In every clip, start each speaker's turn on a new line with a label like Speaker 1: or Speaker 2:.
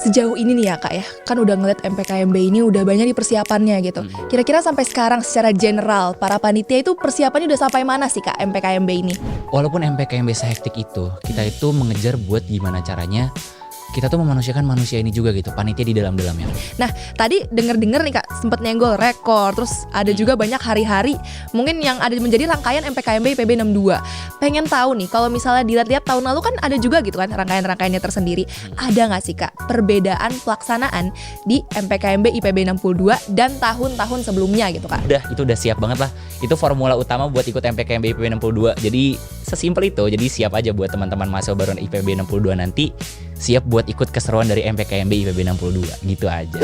Speaker 1: Sejauh ini nih ya Kak ya, kan udah ngeliat MPKMB ini udah banyak di persiapannya gitu. Kira-kira sampai sekarang secara general para panitia itu persiapannya udah sampai mana sih Kak MPKMB ini?
Speaker 2: Walaupun MPKMB sehektik itu, kita itu mengejar buat gimana caranya kita tuh memanusiakan manusia ini juga gitu, panitia di dalamnya.
Speaker 1: Nah tadi denger nih Kak sempet nyenggol rekor, terus ada juga banyak hari-hari mungkin yang ada menjadi rangkaian MPKMB IPB 62. Pengen tahu nih kalau misalnya dilihat-lihat tahun lalu kan ada juga gitu kan rangkaian-rangkaiannya tersendiri. Ada gak sih Kak perbedaan pelaksanaan di MPKMB IPB 62 dan tahun-tahun sebelumnya gitu Kak?
Speaker 2: Itu udah siap banget lah. Itu formula utama buat ikut MPKMB IPB 62. Jadi sesimpel itu, jadi siap aja buat teman-teman mahasiswa baru IPB 62 nanti, siap buat ikut keseruan dari MPKMB IPB 62, gitu aja.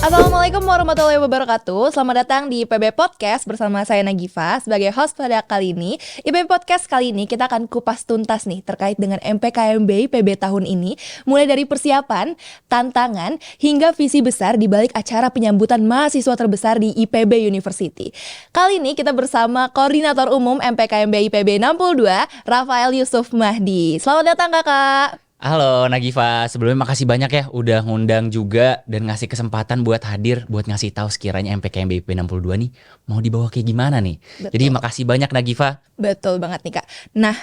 Speaker 1: Assalamualaikum warahmatullahi wabarakatuh. Selamat datang di IPB Podcast bersama saya Nagifa sebagai host pada kali ini. IPB Podcast kali ini kita akan kupas tuntas nih terkait dengan MPKMB IPB tahun ini, mulai dari persiapan, tantangan, hingga visi besar di balik acara penyambutan mahasiswa terbesar di IPB University. Kali ini kita bersama Koordinator Umum MPKMB IPB 62, Rafael Yusuf Mahdi. Selamat datang Kakak.
Speaker 2: Halo Nagifa, sebelumnya makasih banyak ya udah ngundang juga dan ngasih kesempatan buat hadir, buat ngasih tahu sekiranya MPKMB IPB 62 nih mau dibawa kayak gimana nih.
Speaker 1: Betul.
Speaker 2: Jadi makasih banyak Nagifa.
Speaker 1: Betul banget nih Kak. Nah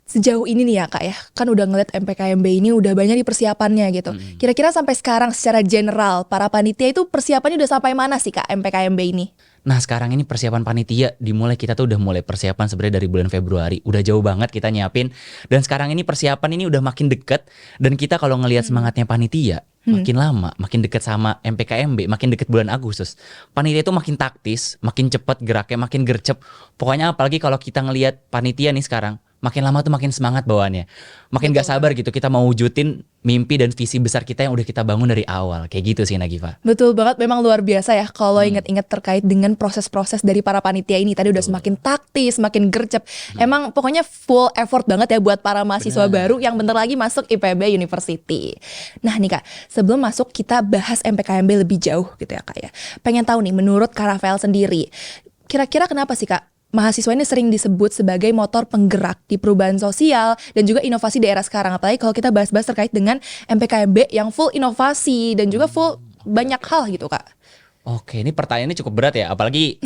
Speaker 1: sejauh ini nih ya Kak ya, kan udah ngeliat MPKMB ini udah banyak di persiapannya gitu. Kira-kira sampai sekarang secara general para panitia itu persiapannya udah sampai mana sih Kak MPKMB ini?
Speaker 2: Nah sekarang ini persiapan panitia dimulai, kita tuh udah mulai persiapan sebenarnya dari bulan Februari. Udah jauh banget kita nyiapin. Dan sekarang ini persiapan ini udah makin deket. Dan kita kalau ngelihat semangatnya panitia makin lama, makin deket sama MPKMB, makin deket bulan Agustus. Panitia itu makin taktis, makin cepat geraknya, makin gercep. Pokoknya apalagi kalau kita ngelihat panitia nih sekarang, makin lama tuh makin semangat bawaannya. Makin gak sabar gitu kita mau wujudin mimpi dan visi besar kita yang udah kita bangun dari awal. Kayak gitu sih Nagifa.
Speaker 1: Betul banget, memang luar biasa ya kalau ingat-ingat terkait dengan proses-proses dari para panitia ini. Tadi udah semakin taktis, semakin gercep. Emang pokoknya full effort banget ya buat para mahasiswa baru yang bentar lagi masuk IPB University. Nah nih Kak, sebelum masuk kita bahas MPKMB lebih jauh gitu ya Kak ya. Pengen tahu nih menurut Kak Rafael sendiri, kira-kira kenapa sih Kak mahasiswa ini sering disebut sebagai motor penggerak di perubahan sosial dan juga inovasi daerah sekarang. Apalagi kalau kita bahas-bahas terkait dengan MPKMB yang full inovasi dan juga full banyak hal gitu Kak.
Speaker 2: Oke, ini pertanyaannya cukup berat ya. Apalagi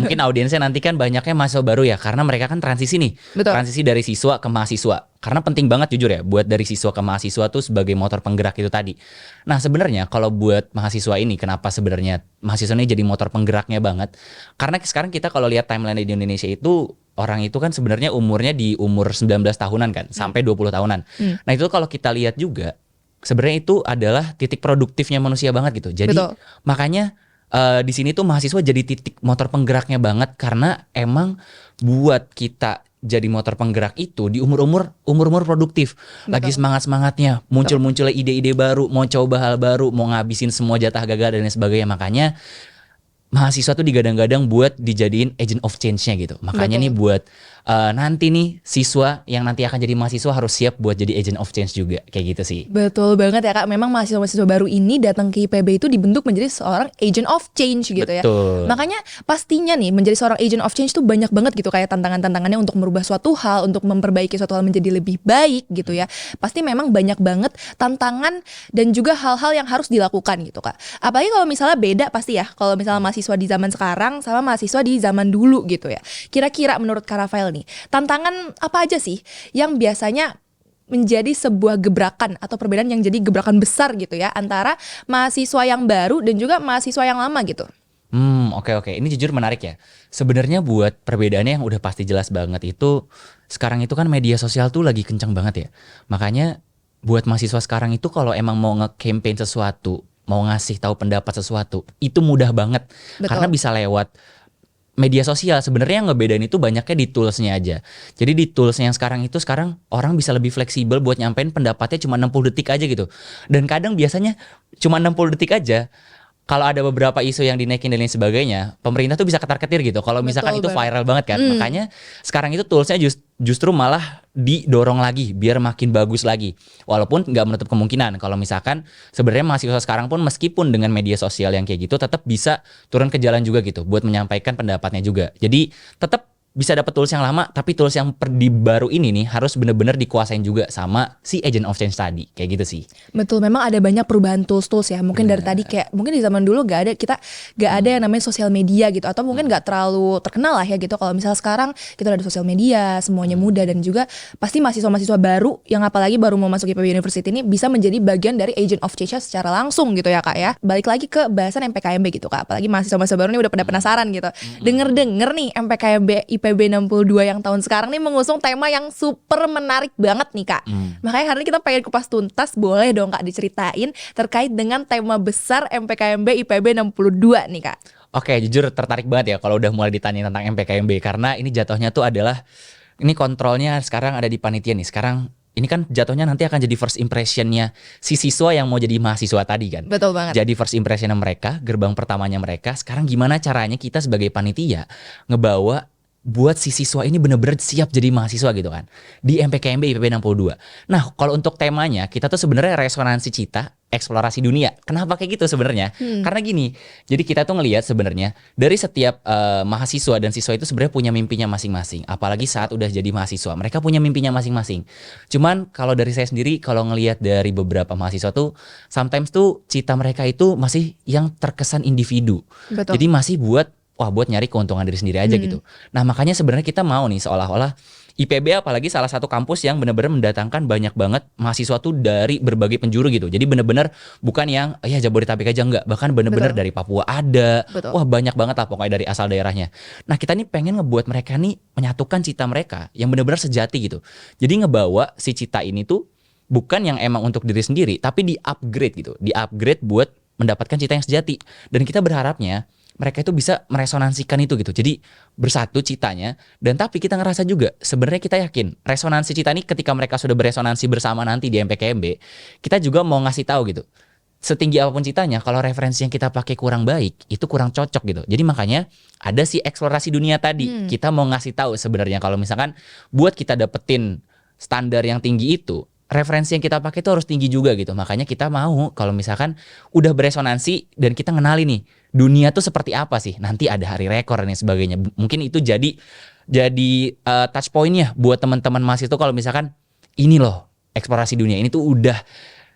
Speaker 2: mungkin audiensnya nanti kan banyaknya mahasiswa baru ya. Karena mereka kan transisi nih.
Speaker 1: Betul.
Speaker 2: Transisi dari siswa ke mahasiswa. Karena penting banget jujur ya, buat dari siswa ke mahasiswa tuh sebagai motor penggerak itu tadi. Nah sebenarnya kalau buat mahasiswa ini, kenapa sebenarnya mahasiswa ini jadi motor penggeraknya banget? Karena sekarang kita kalau lihat timeline di Indonesia itu, orang itu kan sebenarnya umurnya di umur 19 tahunan kan, sampai 20 tahunan. Nah itu kalau kita lihat juga, sebenarnya itu adalah titik produktifnya manusia banget gitu. Jadi makanya di sini tuh mahasiswa jadi titik motor penggeraknya banget, karena emang buat kita jadi motor penggerak itu di umur-umur produktif. Lagi semangat-semangatnya, muncul-munculnya ide-ide baru, mau coba hal baru, mau ngabisin semua jatah gagal dan lain sebagainya. Makanya mahasiswa tuh digadang-gadang buat dijadiin agent of change-nya gitu. Makanya nih buat nanti nih siswa yang nanti akan jadi mahasiswa harus siap buat jadi agent of change juga. Kayak gitu sih.
Speaker 1: Betul banget ya Kak. Memang mahasiswa-mahasiswa baru ini datang ke IPB itu dibentuk menjadi seorang agent of change gitu ya. Makanya pastinya nih menjadi seorang agent of change tuh banyak banget gitu kayak tantangan-tantangannya untuk merubah suatu hal, untuk memperbaiki suatu hal menjadi lebih baik gitu ya. Pasti memang banyak banget tantangan dan juga hal-hal yang harus dilakukan gitu Kak. Apalagi kalau misalnya beda pasti ya. Kalau misalnya mahasiswa di zaman sekarang sama mahasiswa di zaman dulu gitu ya. Kira-kira menurut Kak Rafael nih, tantangan apa aja sih yang biasanya menjadi sebuah gebrakan atau perbedaan yang jadi gebrakan besar gitu ya antara mahasiswa yang baru dan juga mahasiswa yang lama gitu?
Speaker 2: Oke. Ini jujur menarik ya. Sebenarnya buat perbedaannya yang udah pasti jelas banget itu, sekarang itu kan media sosial tuh lagi kencang banget ya. Makanya buat mahasiswa sekarang itu kalau emang mau nge-campaign sesuatu, mau ngasih tahu pendapat sesuatu, itu mudah banget.
Speaker 1: Betul.
Speaker 2: Karena bisa lewat media sosial. Sebenarnya yang ngebedain itu banyaknya di toolsnya aja. Jadi di toolsnya yang sekarang orang bisa lebih fleksibel buat nyampein pendapatnya cuma 60 detik aja gitu. Dan kadang biasanya cuma 60 detik aja, kalau ada beberapa isu yang dinaikin dan lain sebagainya, pemerintah tuh bisa ketar-ketir gitu. Kalau misalkan itu viral banget kan. Makanya sekarang itu toolsnya justru malah didorong lagi biar makin bagus lagi. Walaupun nggak menutup kemungkinan kalau misalkan sebenarnya mahasiswa sekarang pun meskipun dengan media sosial yang kayak gitu tetap bisa turun ke jalan juga gitu buat menyampaikan pendapatnya juga. Jadi tetap bisa dapat tools yang lama, tapi tools yang di baru ini nih harus bener-bener dikuasain juga sama si agent of change tadi, kayak gitu sih.
Speaker 1: Betul, memang ada banyak perubahan tools ya. Mungkin dari tadi kayak mungkin di zaman dulu gak ada yang namanya sosial media gitu, atau mungkin gak terlalu terkenal lah ya gitu. Kalau misalnya sekarang kita udah ada sosial media, semuanya mudah, dan juga pasti mahasiswa-mahasiswa baru yang apalagi baru mau masuk IPB University ini bisa menjadi bagian dari agent of change secara langsung gitu ya Kak ya. Balik lagi ke bahasan MPKMB gitu Kak, apalagi mahasiswa-mahasiswa baru ini udah pada penasaran gitu. Denger-denger nih MPKMB IPB 62 yang tahun sekarang nih mengusung tema yang super menarik banget nih Kak. Makanya hari ini kita pengen kupas tuntas, boleh dong Kak diceritain terkait dengan tema besar MPKMB IPB 62 nih Kak.
Speaker 2: Oke, jujur tertarik banget ya kalau udah mulai ditanya tentang MPKMB, karena ini jatuhnya tuh adalah, ini kontrolnya sekarang ada di panitia nih. Sekarang ini kan jatuhnya nanti akan jadi first impressionnya si siswa yang mau jadi mahasiswa tadi kan.
Speaker 1: Betul banget.
Speaker 2: Jadi first impressionnya mereka, gerbang pertamanya mereka. Sekarang gimana caranya kita sebagai panitia ngebawa buat si siswa ini bener-bener siap jadi mahasiswa gitu kan di MPKMB IPB 62. Nah, kalau untuk temanya kita tuh sebenarnya resonansi cita eksplorasi dunia. Kenapa kayak gitu sebenarnya? Karena gini, jadi kita tuh ngelihat sebenarnya dari setiap mahasiswa dan siswa itu sebenarnya punya mimpinya masing-masing. Apalagi saat udah jadi mahasiswa, mereka punya mimpinya masing-masing. Cuman kalau dari saya sendiri, kalau ngelihat dari beberapa mahasiswa tuh, sometimes tuh cita mereka itu masih yang terkesan individu.
Speaker 1: Betul.
Speaker 2: Jadi masih buat nyari keuntungan diri sendiri aja gitu. Nah, makanya sebenarnya kita mau nih seolah-olah IPB apalagi salah satu kampus yang benar-benar mendatangkan banyak banget mahasiswa tuh dari berbagai penjuru gitu. Jadi benar-benar bukan yang ya Jabodetabek aja, enggak, bahkan benar-benar dari Papua ada.
Speaker 1: Betul.
Speaker 2: Wah, banyak banget lah pokoknya dari asal daerahnya. Nah, kita nih pengen ngebuat mereka nih menyatukan cita mereka yang benar-benar sejati gitu. Jadi ngebawa si cita ini tuh bukan yang emang untuk diri sendiri, tapi di-upgrade gitu. Di-upgrade buat mendapatkan cita yang sejati. Dan kita berharapnya mereka itu bisa meresonansikan itu gitu. Jadi bersatu citanya, dan tapi kita ngerasa juga sebenarnya kita yakin resonansi cita ini ketika mereka sudah beresonansi bersama nanti di MPKMB, kita juga mau ngasih tahu gitu. Setinggi apapun citanya, kalau referensi yang kita pakai kurang baik, itu kurang cocok gitu. Jadi makanya ada si eksplorasi dunia tadi. Kita mau ngasih tahu sebenarnya kalau misalkan buat kita dapetin standar yang tinggi itu, referensi yang kita pakai itu harus tinggi juga gitu. Makanya kita mau kalau misalkan udah beresonansi dan kita ngenali nih dunia tuh seperti apa sih. Nanti ada hari rekor dan sebagainya. Mungkin itu jadi touch point-nya buat teman-teman mahasiswa kalau misalkan ini loh eksplorasi dunia ini tuh udah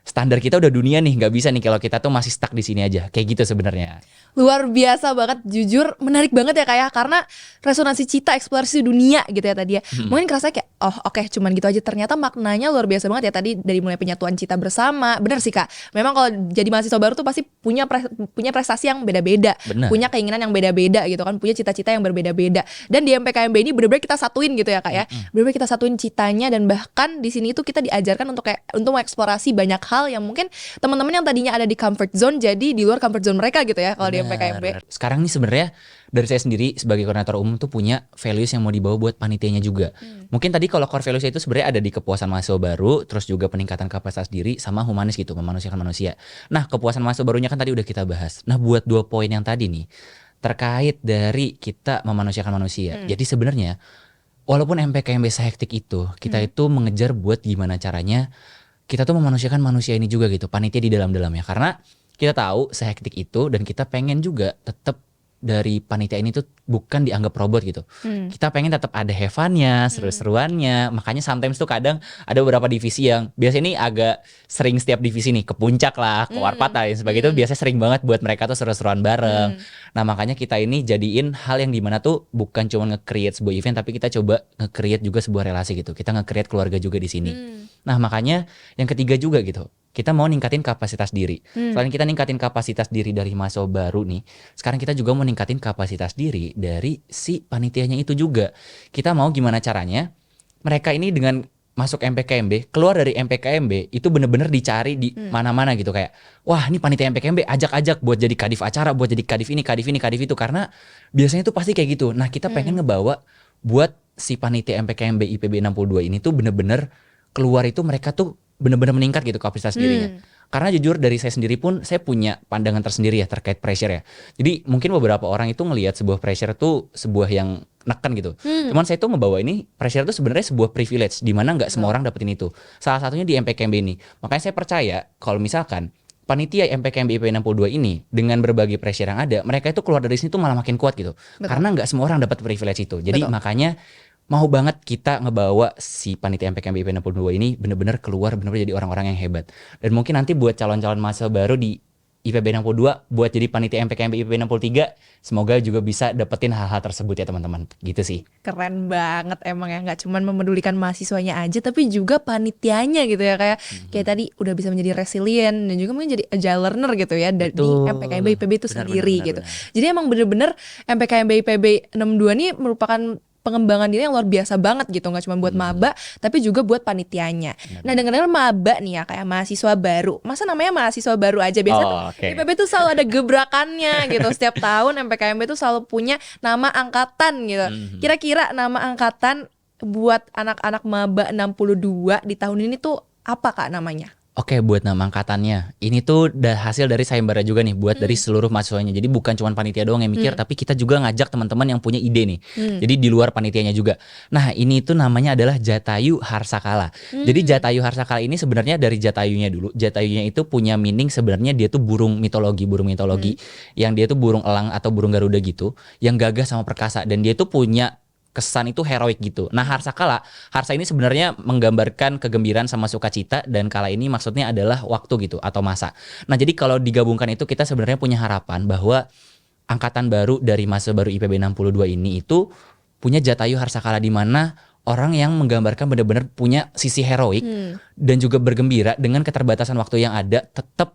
Speaker 2: standar kita udah dunia nih, nggak bisa nih kalau kita tuh masih stuck di sini aja. Kayak gitu sebenarnya.
Speaker 1: Luar biasa banget, jujur menarik banget ya Kak ya, karena resonansi cita eksplorasi dunia gitu ya tadi ya. Mungkin kerasa kayak oke, cuman gitu aja, ternyata maknanya luar biasa banget ya tadi, dari mulai penyatuan cita bersama. Bener sih Kak, memang kalau jadi mahasiswa baru tuh pasti punya prestasi yang beda-beda, punya keinginan yang beda-beda gitu kan, punya cita-cita yang berbeda-beda. Dan di MPKMB ini bener-bener kita satuin gitu ya Kak ya. Bener-bener kita satuin citanya, dan bahkan di sini tuh kita diajarkan untuk mengeksplorasi banyak hal yang mungkin teman-teman yang tadinya ada di comfort zone jadi di luar comfort zone mereka gitu ya kalau di MPKMB.
Speaker 2: Sekarang nih sebenarnya dari saya sendiri sebagai koordinator umum tuh punya values yang mau dibawa buat panitianya juga. Mungkin tadi kalau core values itu sebenarnya ada di kepuasan mahasiswa baru, terus juga peningkatan kapasitas diri sama humanis gitu, memanusiakan manusia. Nah, kepuasan mahasiswa barunya kan tadi udah kita bahas. Nah, buat 2 poin yang tadi nih terkait dari kita memanusiakan manusia. Jadi sebenarnya walaupun MPKMB sehektik itu, kita itu mengejar buat gimana caranya kita tuh memanusiakan manusia ini juga gitu, panitia di dalam-dalamnya. Karena kita tahu sehektik itu, dan kita pengen juga tetap dari panitia ini tuh bukan dianggap robot gitu. Kita pengen tetap ada have fun-nya, seru-seruannya. Makanya sometimes tuh kadang ada beberapa divisi yang biasanya ini agak sering setiap divisi nih ke puncak lah, ke warpat lah, dan sebagainya itu biasanya sering banget buat mereka tuh seru-seruan bareng. Nah, makanya kita ini jadiin hal yang dimana tuh bukan cuma nge-create sebuah event, tapi kita coba nge-create juga sebuah relasi gitu. Kita nge-create keluarga juga di sini. Nah, makanya yang ketiga juga gitu, kita mau ningkatin kapasitas diri. Selain kita ningkatin kapasitas diri dari mahasiswa baru nih, sekarang kita juga mau ningkatin kapasitas diri dari si panitianya itu juga. Kita mau gimana caranya mereka ini dengan masuk MPKMB, keluar dari MPKMB itu bener-bener dicari di mana-mana gitu, kayak wah ini panitia MPKMB, ajak-ajak buat jadi kadif acara, buat jadi kadif ini, kadif itu, karena biasanya tuh pasti kayak gitu. Nah, kita pengen ngebawa buat si panitia MPKMB IPB 62 ini tuh bener-bener keluar itu mereka tuh bener-bener meningkat gitu kapasitas dirinya. Karena jujur dari saya sendiri pun saya punya pandangan tersendiri ya terkait pressure ya. Jadi mungkin beberapa orang itu ngelihat sebuah pressure tuh sebuah yang neken gitu. Cuman saya tuh ngebawa ini pressure tuh sebenarnya sebuah privilege di mana nggak semua orang dapetin itu. Salah satunya di MPKMB ini. Makanya saya percaya kalau misalkan panitia MPKMB IP 62 ini dengan berbagai pressure yang ada, mereka itu keluar dari sini tuh malah makin kuat gitu.
Speaker 1: Betul.
Speaker 2: Karena nggak semua orang dapat privilege itu. Jadi
Speaker 1: Betul.
Speaker 2: makanya mau banget kita ngebawa si panitia MPKMB IP 62 ini bener-bener keluar, bener-bener jadi orang-orang yang hebat. Dan mungkin nanti buat calon-calon mahasiswa baru di IPB 62 buat jadi panitia MPKMB IP 63, semoga juga bisa dapetin hal-hal tersebut ya teman-teman. Gitu sih.
Speaker 1: Keren banget emang ya, nggak cuman memedulikan mahasiswanya aja tapi juga panitianya gitu ya, kayak tadi udah bisa menjadi resilient dan juga mungkin jadi agile learner gitu ya di MPKMB IPB itu sendiri gitu. Jadi emang bener-bener MPKMB IPB 62 ini merupakan pengembangan diri yang luar biasa banget gitu, nggak cuma buat maba tapi juga buat panitianya. Nah, dengar-dengar maba nih ya, kayak mahasiswa baru, masa namanya mahasiswa baru aja, biasanya IPB tuh selalu ada gebrakannya gitu. Setiap tahun MPKMB tuh selalu punya nama angkatan gitu. Kira-kira nama angkatan buat anak-anak maba 62 di tahun ini tuh apa Kak namanya?
Speaker 2: Oke, buat nama angkatannya, ini tuh hasil dari sayembara juga nih buat dari seluruh mahasiswanya. Jadi bukan cuma panitia doang yang mikir, tapi kita juga ngajak teman-teman yang punya ide nih. Jadi di luar panitianya juga. Nah, ini tuh namanya adalah Jatayu Harsakala. Jadi Jatayu Harsakala ini sebenarnya dari Jatayunya dulu. Jatayunya itu punya meaning, sebenarnya dia tuh burung mitologi yang dia tuh burung elang atau burung Garuda gitu, yang gagah sama perkasa, dan dia tuh punya kesan itu heroik gitu. Nah, Harsakala, Harsa ini sebenarnya menggambarkan kegembiraan sama sukacita, dan kala ini maksudnya adalah waktu gitu atau masa. Nah, jadi kalau digabungkan itu kita sebenarnya punya harapan bahwa angkatan baru dari masa baru IPB 62 ini itu punya Jatayu Harsakala, di mana orang yang menggambarkan benar-benar punya sisi heroik dan juga bergembira dengan keterbatasan waktu yang ada, tetap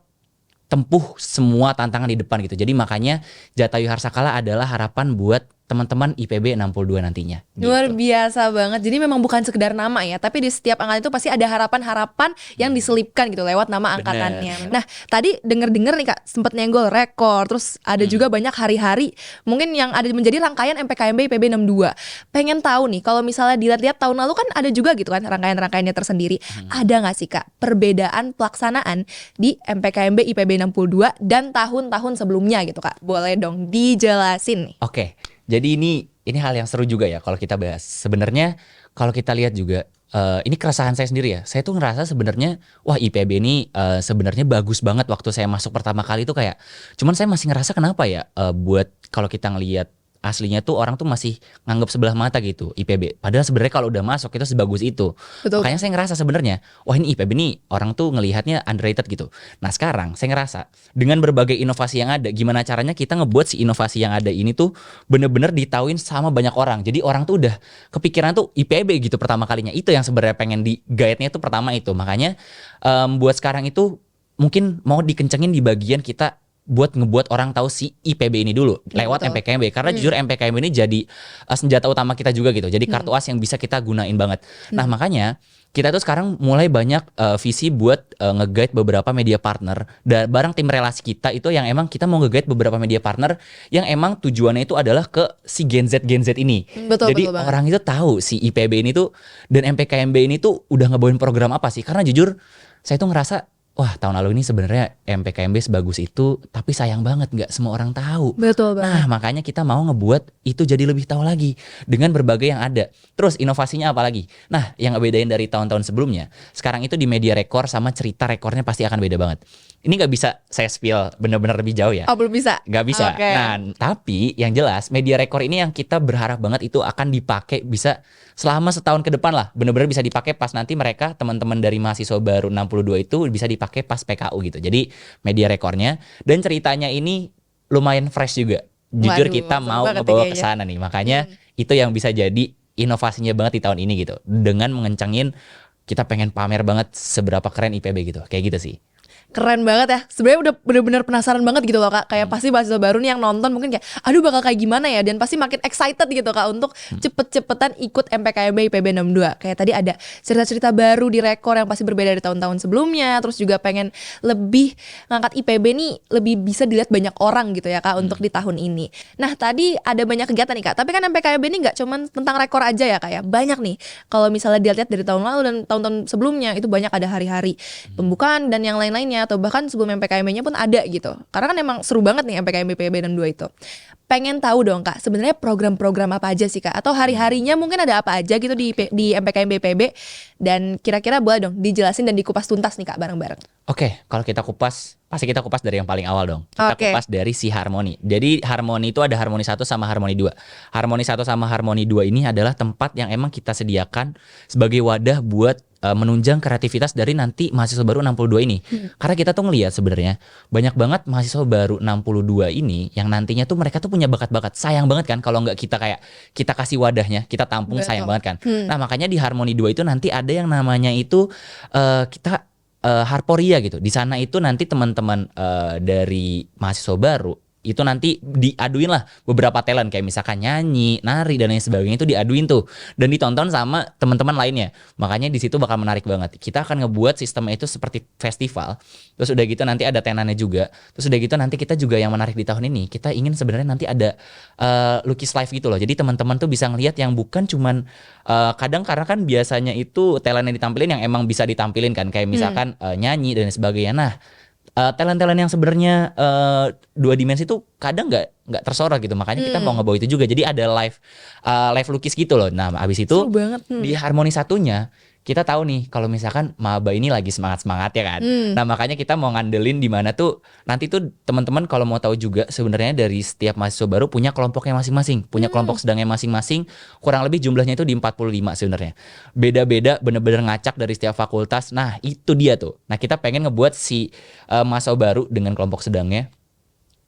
Speaker 2: tempuh semua tantangan di depan gitu. Jadi makanya Jatayu Harsakala adalah harapan buat teman-teman IPB 62 nantinya. Gitu.
Speaker 1: Luar biasa banget. Jadi memang bukan sekedar nama ya, tapi di setiap angkatan itu pasti ada harapan-harapan yang diselipkan gitu lewat nama angkatannya. Nah, tadi denger-denger nih Kak, sempet nyenggol rekor, terus ada juga banyak hari-hari mungkin yang ada menjadi rangkaian MPKMB IPB 62. Pengen tahu nih, kalau misalnya dilihat-lihat tahun lalu kan ada juga gitu kan rangkaian-rangkaiannya tersendiri. Ada nggak sih Kak perbedaan pelaksanaan di MPKMB IPB 62 dan tahun-tahun sebelumnya gitu Kak? Boleh dong dijelasin nih.
Speaker 2: Oke. Jadi ini hal yang seru juga ya kalau kita bahas. Sebenarnya kalau kita lihat juga ini keresahan saya sendiri ya. Saya tuh ngerasa sebenarnya wah IPB ini sebenarnya bagus banget waktu saya masuk pertama kali itu kayak. Cuman saya masih ngerasa kenapa ya buat kalau kita ngelihat aslinya tuh orang tuh masih nganggap sebelah mata gitu IPB. Padahal sebenarnya kalau udah masuk itu sebagus itu.
Speaker 1: Betul.
Speaker 2: Makanya saya ngerasa sebenarnya wah ini IPB nih orang tuh ngelihatnya underrated gitu. Nah, sekarang saya ngerasa dengan berbagai inovasi yang ada, gimana caranya kita ngebuat si inovasi yang ada ini tuh bener-bener ditauin sama banyak orang. Jadi orang tuh udah kepikiran tuh IPB gitu pertama kalinya. Itu yang sebenarnya pengen di guide-nya tuh pertama itu. Makanya buat sekarang itu mungkin mau dikencengin di bagian kita buat ngebuat orang tahu si IPB ini dulu lewat MPKMB, karena jujur MPKMB ini jadi senjata utama kita juga gitu, jadi kartu as yang bisa kita gunain banget. Nah, makanya kita tuh sekarang mulai banyak visi buat nge-guide beberapa media partner dan bareng tim relasi kita itu yang emang kita mau nge-guide beberapa media partner yang emang tujuannya itu adalah ke si Gen Z ini. Jadi betul orang itu tahu si IPB ini tuh dan MPKMB ini tuh udah ngebawain program apa sih, karena jujur saya tuh ngerasa wah, tahun lalu ini sebenarnya MPKMB sebagus itu, tapi sayang banget nggak semua orang tahu.
Speaker 1: Betul banget.
Speaker 2: Nah, makanya kita mau ngebuat itu jadi lebih tahu lagi dengan berbagai yang ada. Terus inovasinya apa lagi? Nah, yang ngebedain dari tahun-tahun sebelumnya, sekarang itu di media rekor sama cerita rekornya pasti akan beda banget. Ini nggak bisa saya spill benar-benar lebih jauh ya.
Speaker 1: Oh, belum bisa?
Speaker 2: Nggak bisa.
Speaker 1: Okay.
Speaker 2: Nah, tapi yang jelas media rekor ini yang kita berharap banget itu akan dipakai bisa selama setahun ke depan lah, benar-benar bisa dipakai pas nanti mereka teman-teman dari mahasiswa baru 62 itu bisa dipakai pas PKU gitu. Jadi media rekornya dan ceritanya ini lumayan fresh juga. Jujur kita mau ngebawa ke sana nih. Makanya itu yang bisa jadi inovasinya banget di tahun ini gitu. Dengan mengencangin kita pengen pamer banget seberapa keren IPB gitu. Kayak gitu sih.
Speaker 1: Keren banget ya. Sebenarnya udah bener-bener penasaran banget gitu loh Kak. Kayak pasti mahasiswa baru nih yang nonton mungkin kayak aduh bakal kayak gimana ya, dan pasti makin excited gitu Kak untuk cepet-cepetan ikut MPKMB IPB 62. Kayak tadi ada cerita-cerita baru di rekor yang pasti berbeda dari tahun-tahun sebelumnya. Terus juga pengen lebih ngangkat IPB nih lebih bisa dilihat banyak orang gitu ya Kak untuk di tahun ini. Nah, tadi ada banyak kegiatan nih Kak. Tapi kan MPKMB ini gak cuman tentang rekor aja ya Kak ya. Banyak nih. Kalau misalnya dilihat dari tahun lalu dan tahun-tahun sebelumnya itu banyak ada hari-hari pembukaan dan yang lain-lainnya, atau bahkan sebelum MPKMB-nya pun ada gitu. Karena kan emang seru banget nih MPKMB IPB 62 itu. Pengen tahu dong Kak, sebenarnya program-program apa aja sih Kak? Atau hari-harinya mungkin ada apa aja gitu di MPKMB IPB, dan kira-kira boleh dong dijelasin dan dikupas tuntas nih Kak bareng-bareng.
Speaker 2: Oke, kalau kita kupas, pasti kita kupas dari yang paling awal dong. Kita kupas dari si harmoni. Jadi harmoni itu ada harmoni 1 sama harmoni 2. Harmoni 1 sama harmoni 2 ini adalah tempat yang emang kita sediakan sebagai wadah buat menunjang kreativitas dari nanti mahasiswa baru 62 ini. Karena kita tuh ngelihat sebenarnya banyak banget mahasiswa baru 62 ini yang nantinya tuh mereka tuh punya bakat-bakat. Sayang banget kan kalau nggak kita kayak kita kasih wadahnya, kita tampung. Betul. Sayang banget kan. Nah, makanya di harmoni 2 itu nanti ada yang namanya itu kita Harporia gitu. Di sana itu nanti teman-teman dari mahasiswa baru itu nanti diaduin lah beberapa talent kayak misalkan nyanyi, nari dan lain sebagainya itu diaduin tuh dan ditonton sama teman-teman lainnya. Makanya di situ bakal menarik banget. Kita akan ngebuat sistemnya itu seperti festival. Terus udah gitu nanti ada tenannya juga. Terus udah gitu nanti kita juga yang menarik di tahun ini, kita ingin sebenarnya nanti ada lukis live gitu loh. Jadi teman-teman tuh bisa ngelihat yang bukan cuman kadang karena kan biasanya itu talent yang ditampilin yang emang bisa ditampilin kan kayak misalkan nyanyi dan sebagainya. Nah, talent-talent yang sebenarnya dua dimensi itu kadang nggak tersorot gitu, makanya kita mau ngebawa itu juga. Jadi ada live lukis gitu loh. Nah, abis itu di harmoni satunya kita tahu nih kalau misalkan maba ini lagi semangat ya kan. Nah, makanya kita mau ngandelin di mana tuh nanti tuh teman-teman kalau mau tahu juga sebenarnya dari setiap mahasiswa baru punya kelompoknya masing-masing, punya kelompok sedangnya masing-masing. Kurang lebih jumlahnya itu di 45 sebenarnya. Beda-beda bener-bener ngacak dari setiap fakultas. Nah, itu dia tuh. Nah, kita pengen ngebuat si mahasiswa baru dengan kelompok sedangnya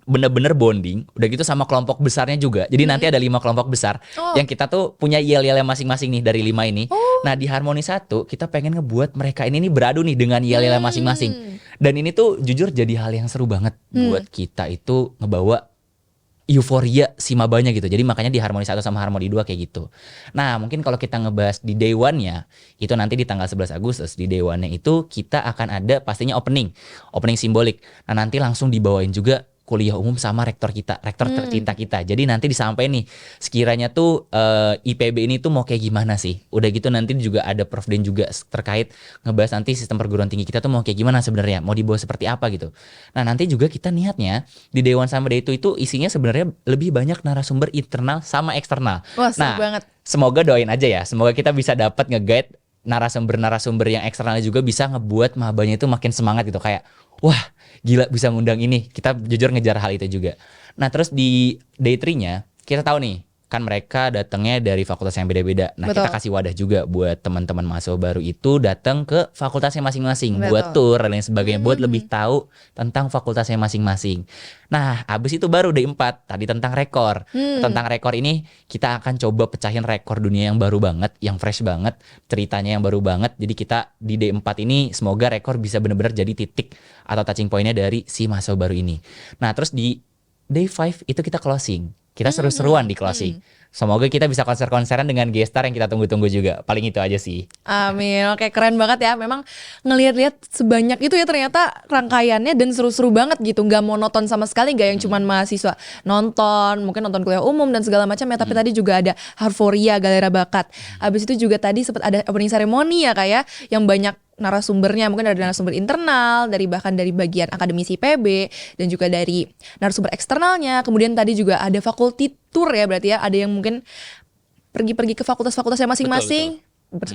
Speaker 2: bener-bener bonding, udah gitu sama kelompok besarnya juga. Jadi nanti ada 5 kelompok besar yang kita tuh punya yel-yelnya masing-masing nih dari 5 ini. Nah, di harmoni 1 kita pengen ngebuat mereka ini nih beradu nih dengan yel-yelnya masing-masing. Dan ini tuh jujur jadi hal yang seru banget buat kita itu ngebawa euforia si mabanya gitu. Jadi makanya di harmoni 1 sama harmoni 2 kayak gitu. Nah, mungkin kalau kita ngebahas di day one-nya itu nanti di tanggal 11 Agustus di day one-nya itu kita akan ada pastinya opening simbolik. Nah, nanti langsung dibawain juga kuliah umum sama rektor kita, rektor tercinta kita. Jadi nanti disampaikan nih sekiranya tuh IPB ini tuh mau kayak gimana sih. Udah gitu nanti juga ada Prof Den juga terkait ngebahas nanti sistem perguruan tinggi kita tuh mau kayak gimana sebenarnya, mau dibawa seperti apa gitu. Nah, nanti juga kita niatnya di Dewan sama Day itu isinya sebenarnya lebih banyak narasumber internal sama eksternal.
Speaker 1: Wah, seru banget.
Speaker 2: Semoga doain aja ya. Semoga kita bisa dapat nge-guide narasumber yang eksternal juga bisa ngebuat mabanya itu makin semangat gitu, kayak wah gila bisa ngundang ini. Kita jujur ngejar hal itu juga. Nah, terus di day 3-nya kita tahu nih kan mereka datangnya dari fakultas yang beda-beda. Nah, kita kasih wadah juga buat teman-teman mahasiswa baru itu datang ke fakultasnya masing-masing. Buat tour dan lain sebagainya, buat lebih tahu tentang fakultasnya masing-masing. Nah, abis itu baru day 4 tadi tentang rekor. Tentang rekor ini kita akan coba pecahin rekor dunia yang baru banget, yang fresh banget, ceritanya yang baru banget. Jadi kita di day 4 ini semoga rekor bisa benar-benar jadi titik atau touching point-nya dari si mahasiswa baru ini. Nah, terus di day 5 itu kita closing. Kita seru-seruan di closing. Semoga kita bisa konser-konseran dengan gestar yang kita tunggu-tunggu juga. Paling itu aja sih.
Speaker 1: Amin. Oke, keren banget ya. Memang ngelihat-lihat sebanyak itu ya ternyata rangkaiannya dan seru-seru banget gitu. Gak monoton sama sekali, gak yang cuman mahasiswa nonton, mungkin nonton kuliah umum dan segala macam ya. Tapi tadi juga ada Harforia, Galera Bakat. Habis itu juga tadi sempat ada opening ceremony ya kayak yang banyak narasumbernya, mungkin ada narasumber internal bahkan dari bagian akademisi PB dan juga dari narasumber eksternalnya. Kemudian tadi juga ada faculty tour ya, berarti ya ada yang mungkin pergi-pergi ke fakultas-fakultasnya masing-masing.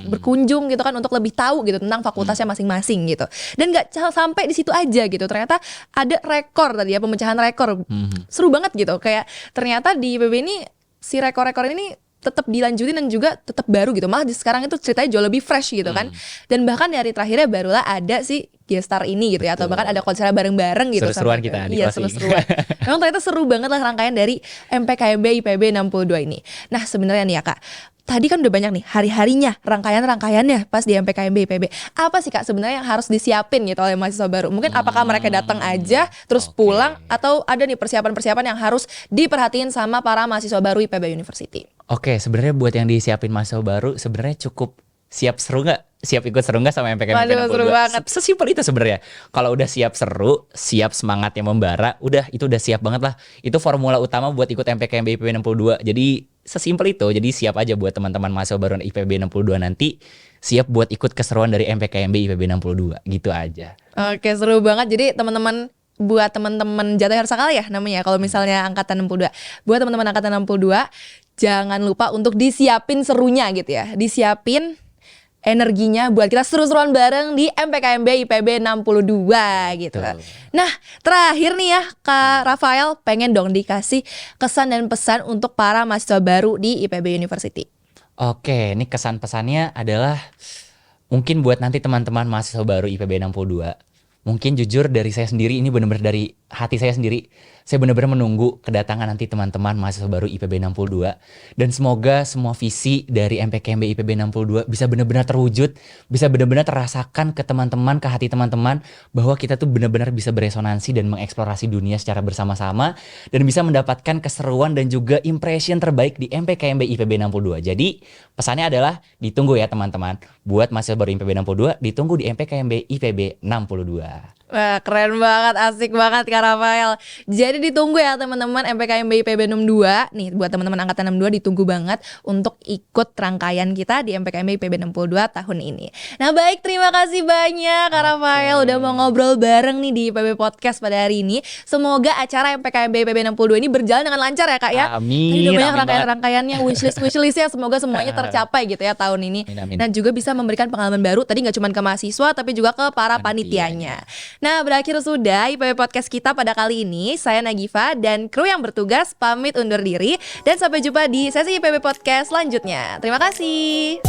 Speaker 1: Berkunjung gitu kan untuk lebih tahu gitu tentang fakultasnya masing-masing gitu. Dan nggak sampai di situ aja gitu, ternyata ada rekor tadi ya, pemecahan rekor. Seru banget gitu, kayak ternyata di PB ini si rekor-rekor ini tetap dilanjutin dan juga tetap baru gitu. Malah sekarang itu ceritanya jauh lebih fresh gitu kan. Dan bahkan di hari terakhirnya barulah ada si gestar ini gitu ya. Atau bahkan ada konser bareng-bareng gitu.
Speaker 2: Seru-seruan kita di closing.
Speaker 1: Seru-seruan. Memang ternyata seru banget lah rangkaian dari MPKMB IPB 62 ini. Nah, sebenarnya nih ya Kak, tadi kan udah banyak nih hari-harinya, rangkaiannya pas di MPKMB IPB. Apa sih Kak sebenarnya yang harus disiapin gitu oleh mahasiswa baru? Mungkin apakah mereka datang aja terus pulang, atau ada nih persiapan-persiapan yang harus diperhatiin sama para mahasiswa baru IPB University?
Speaker 2: Oke, sebenarnya buat yang disiapin mahasiswa baru sebenarnya cukup siap seru nggak? Siap ikut seru nggak sama MPKMB 62?
Speaker 1: Waduh, seru banget.
Speaker 2: Sesimpel itu sebenarnya. Kalau udah siap seru, siap semangatnya membara, itu udah siap banget lah. Itu formula utama buat ikut MPKMB IPB 62. Jadi sesimpel itu. Jadi siap aja buat teman-teman mahasiswa baru IPB 62 nanti. Siap buat ikut keseruan dari MPKMB IPB 62. Gitu aja.
Speaker 1: Oke, seru banget. Jadi buat teman-teman Jatuh Hersakala ya namanya kalau misalnya angkatan 62. Buat teman-teman angkatan 62, jangan lupa untuk disiapin serunya gitu ya. Disiapin energinya buat kita seru-seruan bareng di MPKMB IPB 62 gitu.
Speaker 2: Betul.
Speaker 1: Nah, terakhir nih ya Kak Rafael, pengen dong dikasih kesan dan pesan untuk para mahasiswa baru di IPB University.
Speaker 2: Oke, ini kesan pesannya adalah mungkin buat nanti teman-teman mahasiswa baru IPB 62. Mungkin jujur dari saya sendiri, ini benar-benar dari hati saya sendiri. Saya benar-benar menunggu kedatangan nanti teman-teman mahasiswa baru IPB 62. Dan semoga semua visi dari MPKMB IPB 62 bisa benar-benar terwujud, bisa benar-benar terasakan ke teman-teman, ke hati teman-teman, bahwa kita tuh benar-benar bisa beresonansi dan mengeksplorasi dunia secara bersama-sama, dan bisa mendapatkan keseruan dan juga impression terbaik di MPKMB IPB 62. Jadi pesannya adalah ditunggu ya teman-teman. Buat mahasiswa baru IPB 62, ditunggu di MPKMB IPB 62.
Speaker 1: Wah, keren banget, asik banget Kak Rafael. Jadi ditunggu ya teman-teman MPKMB IPB 62. Nih buat teman-teman angkatan 62 ditunggu banget untuk ikut rangkaian kita di MPKMB IPB 62 tahun ini. Nah baik, terima kasih banyak Kak Rafael udah mau ngobrol bareng nih di IPB Podcast pada hari ini. Semoga acara MPKMB IPB 62 ini berjalan dengan lancar ya Kak ya.
Speaker 2: Amin.
Speaker 1: Tadi udah banyak
Speaker 2: Amin
Speaker 1: rangkaian-rangkaiannya, wishlist-wishlistnya semoga semuanya tercapai gitu ya tahun ini.
Speaker 2: Amin.
Speaker 1: Dan juga bisa memberikan pengalaman baru, tadi gak cuma ke mahasiswa tapi juga ke para panitianya. Nah, berakhir sudah IPB Podcast kita pada kali ini. Saya Nagifa dan kru yang bertugas pamit undur diri. Dan sampai jumpa di sesi IPB Podcast selanjutnya. Terima kasih.